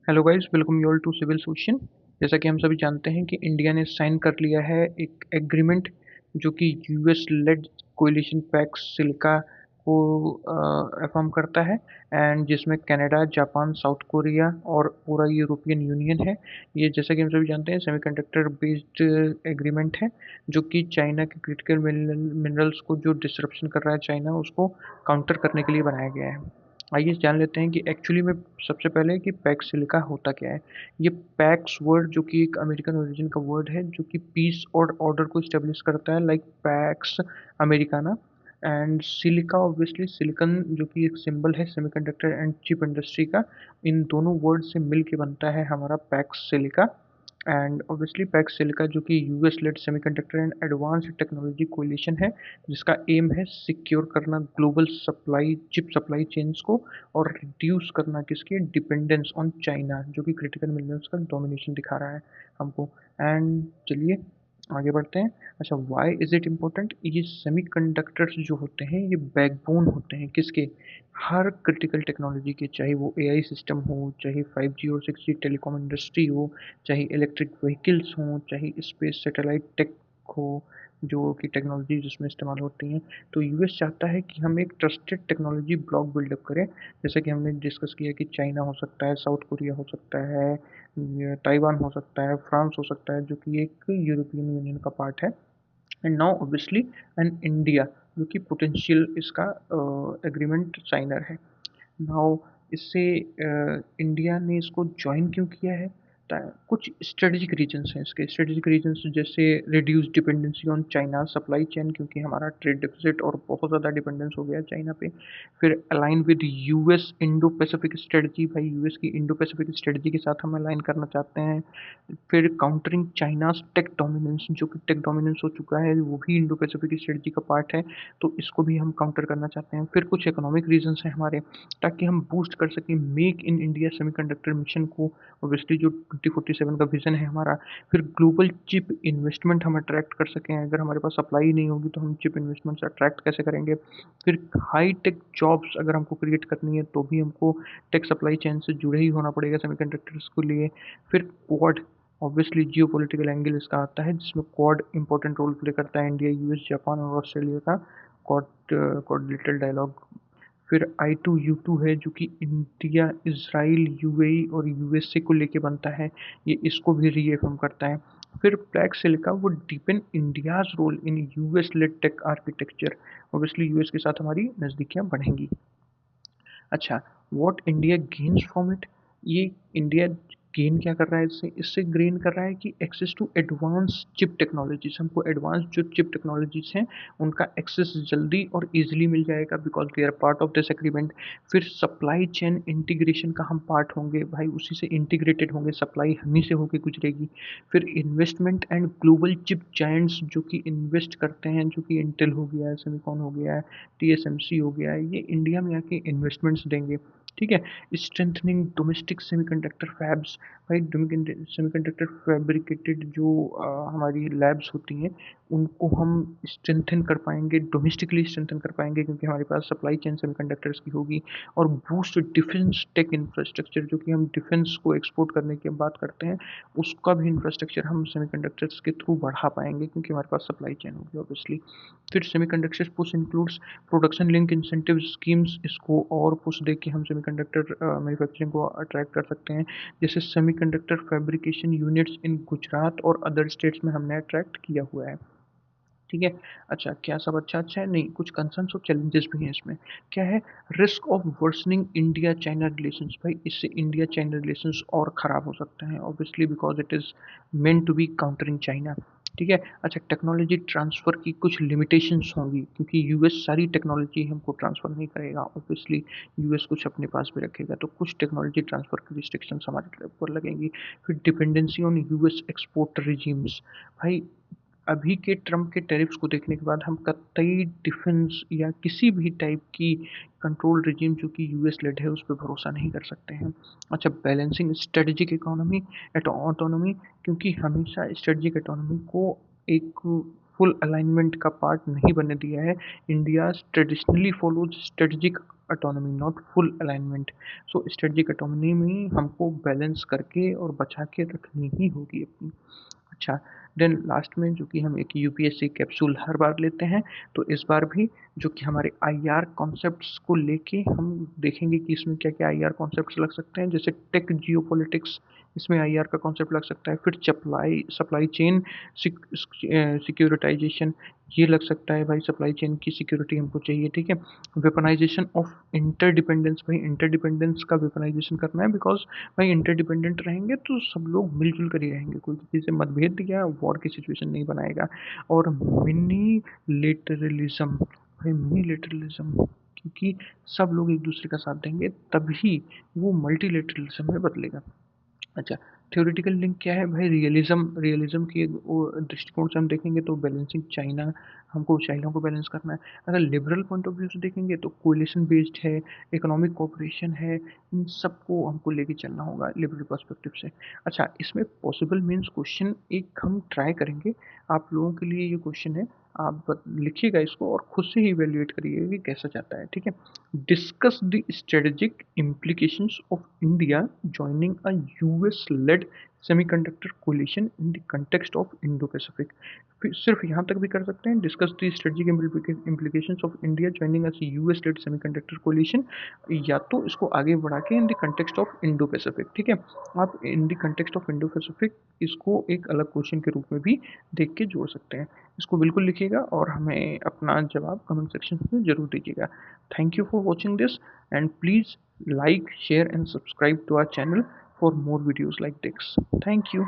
Hello guys, welcome you all to civil solution. जैसा कि हम सभी जानते हैं कि इंडिया ने साइन कर लिया है एक एग्रीमेंट जो कि US led coalition Pax Silica को अफर्म करता है एंड जिसमें कनाडा, जापान, साउथ कोरिया और पूरा यूरोपियन यूनियन है। ये जैसा कि हम सभी जानते हैं सेमीकंडक्टर बेस्ड एग्रीमेंट है जो कि चाइना के क्रिटिकल मिनरल्स को जो डिसरप्शन कर रहा है चाइना उसको काउंटर करने के लिए बनाया गया है। आइए जान लेते हैं कि एक्चुअली में सबसे पहले कि पैक्स सिलिका होता क्या है। ये पैक्स वर्ड जो कि एक अमेरिकन ओरिजिन का वर्ड है जो कि पीस और ऑर्डर को इस्टेब्लिश करता है, like PACS Americana. And silica obviously silicon जो कि एक सिंबल है सेमीकंडक्टर एंड चिप इंडस्ट्री का। इन दोनों वर्ड से मिल के बनता है हमारा Pax Silica. And obviously Pax Silica जो कि US led semiconductor and advanced technology coalition है जिसका एम है सिक्योर करना global supply chip supply chains को और रिड्यूस करना किसके डिपेंडेंस ऑन चाइना जो कि क्रिटिकल मिनरल्स का डोमिनेशन दिखा रहा है हमको। एंड चलिए आगे बढ़ते हैं। अच्छा, व्हाई इज इट इम्पोर्टेंट? ये सेमीकंडक्टर्स जो होते हैं ये बैकबोन होते हैं किसके, हर क्रिटिकल टेक्नोलॉजी के, चाहे वो एआई सिस्टम हो, चाहे 5G और 6G टेलीकॉम इंडस्ट्री हो, चाहे इलेक्ट्रिक व्हीकल्स हों, चाहे स्पेस सैटेलाइट टेक हो, जो कि टेक्नोलॉजी जिसमें इस्तेमाल होती हैं। तो यूएस चाहता है कि हम एक ट्रस्टेड टेक्नोलॉजी ब्लॉक बिल्डअप करें। जैसा कि हमने डिस्कस किया कि चाइना हो सकता है, साउथ कोरिया हो सकता है, ताइवान हो सकता है, फ्रांस हो सकता है जो कि एक यूरोपियन यूनियन का पार्ट है। And now obviously and India जो कि पोटेंशियल इसका एग्रीमेंट साइनर है। नाउ इससे इंडिया ने इसको ज्वाइन क्यों किया है? कुछ स्ट्रेटेजिक रीजंस हैं इसके। स्ट्रेटेजिक रीजंस जैसे reduce dependency on China supply chain, क्योंकि हमारा ट्रेड डेफिसिट और बहुत ज़्यादा डिपेंडेंस हो गया है चाइना पे। फिर align with US Indo Pacific strategy, भाई यूएस की इंडो पैसिफिक स्ट्रेटजी के साथ हम अलाइन करना चाहते हैं। फिर काउंटरिंग चाइनाज टेक डोमिनेंस, जो कि टेक डोमिनेंस हो चुका है वो भी इंडो पैसिफिक स्ट्रेटजी का पार्ट है, तो इसको भी हम काउंटर करना चाहते हैं। फिर कुछ इकोनॉमिक रीजंस हैं हमारे, ताकि हम बूस्ट कर सकें make in India semiconductor mission को। ऑब्वियसली जो 2047 का विजन है हमारा। फिर ग्लोबल चिप इन्वेस्टमेंट हम अट्रैक्ट कर सकें, अगर हमारे पास सप्लाई नहीं होगी तो हम चिप इन्वेस्टमेंट्स अट्रैक्ट कैसे करेंगे। फिर हाई टेक जॉब्स अगर हमको क्रिएट करनी है तो भी हमको टेक सप्लाई चेन से जुड़े ही होना पड़ेगा सेमीकंडक्टर्स को लिए। फिर quad, obviously geo political angle इसका आता है जिसमें क्वाड इंपॉर्टेंट रोल प्ले करता है, इंडिया, यूएस, जापान और ऑस्ट्रेलिया का क्वाड क्वाड्रिलेटरल डायलॉग। फिर I2U2 है जो कि इंडिया, इसराइल, यूएई और यूएसए को लेके बनता है, ये इसको भी रीएफर्म करता है। फिर ब्लैक सिल्का वो deepen India's role in US led tech architecture. Obviously US के साथ हमारी नज़दीकियाँ बढ़ेंगी। अच्छा, what India gains from it? ये इंडिया गेन क्या कर रहा है इससे? इससे गेन कर रहा है कि access to advance chip technologies, हमको एडवांस जो चिप टेक्नोलॉजीज हैं उनका एक्सेस जल्दी और इजीली मिल जाएगा because they are part of this agreement. फिर सप्लाई चेन इंटीग्रेशन का हम पार्ट होंगे, भाई उसी से इंटीग्रेटेड होंगे, सप्लाई हम ही से होके गुजरेगी। फिर investment and global chip giants जो कि इन्वेस्ट करते हैं, जो कि इंटेल हो गया है, सेमिकॉन हो गया है, टीएसएमसी हो गया है, ये इंडिया में आके इन्वेस्टमेंट्स देंगे। ठीक है। स्ट्रेंथनिंग डोमेस्टिक सेमीकंडक्टर फैब्स, भाई सेमीकंडक्टर फैब्रिकेटेड जो हमारी लैब्स होती हैं उनको हम स्ट्रेंथन कर पाएंगे, डोमेस्टिकली स्ट्रेंथन कर पाएंगे क्योंकि हमारे पास सप्लाई चेन सेमीकंडक्टर्स की होगी। और बूस्ट डिफेंस टेक इंफ्रास्ट्रक्चर, जो कि हम डिफेंस को एक्सपोर्ट करने की बात करते हैं, उसका भी इंफ्रास्ट्रक्चर हम सेमीकंडक्टर्स के थ्रू बढ़ा पाएंगे क्योंकि हमारे पास सप्लाई चेन होगी ऑब्वियसली। फिर semiconductors push includes production link incentive schemes, इसको और पुश दे के हम सेमीकंडक्टर मैन्युफैक्चरिंग को अट्रैक्ट कर सकते हैं। जैसे semiconductor fabrication units in Gujarat और अदर स्टेट्स में हमने अट्रैक्ट किया हुआ है। ठीक है। अच्छा, क्या सब अच्छा है? नहीं, कुछ कंसर्न्स और चैलेंजेस भी हैं इसमें। क्या है? Risk of worsening India China relations, भाई इससे इंडिया चाइना रिलेशंस और ख़राब हो सकते हैं obviously because it is meant to be countering China. ठीक है। अच्छा, टेक्नोलॉजी ट्रांसफ़र की कुछ लिमिटेशंस होंगी क्योंकि यूएस सारी टेक्नोलॉजी हमको ट्रांसफ़र नहीं करेगा ऑब्वियसली, यूएस कुछ अपने पास भी रखेगा, तो कुछ टेक्नोलॉजी ट्रांसफ़र की रिस्ट्रिक्शंस हमारे ऊपर लगेंगी। फिर dependency on US export regimes, भाई अभी के ट्रम्प के टैरिफ्स को देखने के बाद हम कतई डिफेंस या किसी भी टाइप की कंट्रोल रिजीम जो कि यूएस लेड है उस पर भरोसा नहीं कर सकते हैं। अच्छा, balancing strategic economy eight autonomy, क्योंकि हमेशा स्ट्रेटजिक इकोनॉमी को एक फुल अलाइनमेंट का पार्ट नहीं बनने दिया है। India traditionally follows strategic autonomy not full alignment. So strategic autonomy में हमको बैलेंस करके और बचा के रखनी ही होगी अपनी। अच्छा, देन लास्ट में जो कि हम एक यूपीएससी कैप्सूल हर बार लेते हैं, तो इस बार भी जो कि हमारे आईआर कॉन्सेप्ट्स को लेके हम देखेंगे कि इसमें क्या क्या आईआर कॉन्सेप्ट्स लग सकते हैं। जैसे टेक जियोपॉलिटिक्स, इसमें आईआर का कॉन्सेप्ट लग सकता है। फिर सप्लाई सप्लाई चेन सिक्योरिटाइजेशन, ये लग सकता है भाई, सप्लाई चेन की सिक्योरिटी हमको चाहिए, ठीक है। वेपनाइजेशन ऑफ इंटरडिपेंडेंस, भाई इंटरडिपेंडेंस का वेपनाइजेशन करना है, बिकॉज भाई इंटरडिपेंडेंट रहेंगे तो सब लोग मिलजुल कर ही रहेंगे, कोई किसी से मतभेद या वॉर की सिचुएशन नहीं बनाएगा। और मिनी लेटरलिज्म, भाई मिनी लेटरलिज्म, क्योंकि सब लोग एक दूसरे का साथ देंगे तभी वो मल्टीलेटरलिज्म में बदलेगा। अच्छा, थ्योरेटिकल लिंक क्या है भाई? रियलिज्म, रियलिज्म की वो दृष्टिकोण से हम देखेंगे तो बैलेंसिंग चाइना, हमको चाइना को बैलेंस करना है। अगर लिबरल पॉइंट ऑफ व्यू से देखेंगे तो कोलिशन बेस्ड है, इकोनॉमिक कोऑपरेशन है, इन सबको हमको लेके चलना होगा लिबरल पर्सपेक्टिव से। अच्छा, इसमें पॉसिबल मीन्स क्वेश्चन एक हम ट्राई करेंगे, आप लोगों के लिए ये क्वेश्चन है, आप लिखिएगा इसको और खुद से ही इवेल्युएट करिएगा कि कैसा जाता है, ठीक है। Discuss the strategic implications of India joining a US-led semiconductor coalition in the context of Indo-Pacific। फिर सिर्फ यहाँ तक भी कर सकते हैं, discuss the strategic implications of India joining us US led semiconductor coalition, या तो इसको आगे बढ़ा के in the context of Indo Pacific, ठीक है। आप in the context of Indo Pacific इसको एक अलग क्वेश्चन के रूप में भी देख के जोड़ सकते हैं। इसको बिल्कुल लिखिएगा और हमें अपना जवाब कमेंट सेक्शन में ज़रूर दीजिएगा। Thank you for watching this, and please like, share and subscribe to our channel for more videos like this. Thank you.